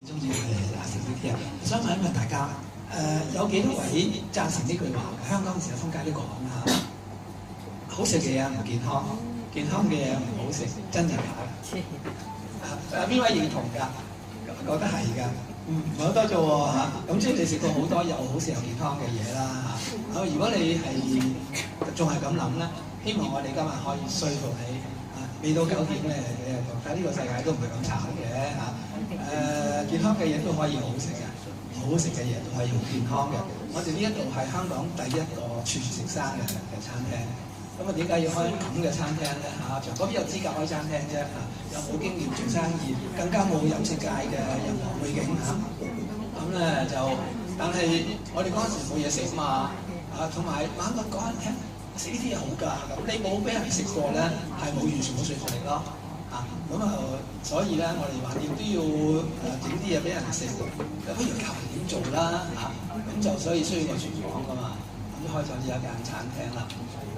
中意食呢啲啊！想問一問大家，有幾多位贊成呢句話？香港時有通街都講嚇，好食嘅嘢唔健康，健康嘅嘢唔好食，真定假嘅？邊位認同㗎？覺得係㗎，唔係好多啫喎嚇。咁即係你食過好多又好食又健康嘅嘢啦嚇。如果你係仲係咁諗咧，希望我哋今日可以說服你未到9點咧，你係覺得呢個世界都唔係咁慘嘅嚇。健康嘅嘢都可以好食嘅，好食嘅嘢都可以好健康嘅。我哋呢一度係香港第一個全食生嘅餐廳。咁點解要開咁嘅餐廳咧嚇？嗰邊有資格開餐廳啫嚇，有冇經驗做生意，更加冇飲食界嘅任何背景嚇。咁咧就，但係我哋嗰陣時冇嘢食嘛同埋晚個講人聽食呢啲嘢好㗎。咁你冇俾人食過咧，係冇完全冇說服力咯。所以咧，我哋橫掂都要整啲嘢俾人食，不如教人點做啦咁就所以需要個廚房㗎嘛，咁開咗呢一間餐廳啦。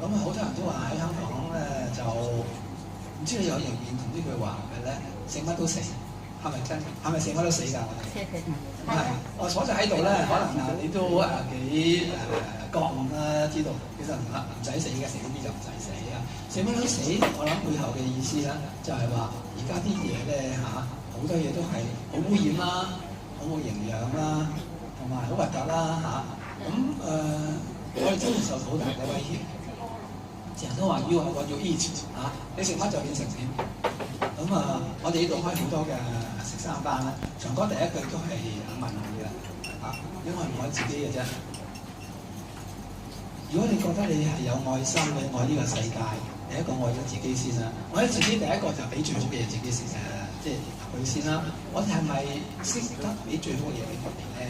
咁好多人都話喺香港咧就唔知你有認唔認同呢句話嘅咧？食乜都死，係咪真？係咪食乜都死㗎？我哋係我坐就喺度咧，可能你都幾覺悟啦，知道其實唔使死嘅，食呢啲就唔使死啊。食乜都死，我諗背後嘅意思咧，就係話而家啲嘢咧好多嘢都係好污染啦，好冇營養啦，同埋好核突啦我哋真係受到好大嘅威脅。成日都話要我要 eat 你食乜就變成點。我哋呢度開好多嘅食生班啦，長哥第一句都係問佢嘅因為唔愛自己嘅啫。如果你覺得你係有愛心，你愛呢個世界，第一個愛咗自己先啦。愛咗自己第一個就俾最好嘅嘢自己食即係佢先啦。我哋係咪識得俾最好嘅嘢俾佢哋咧？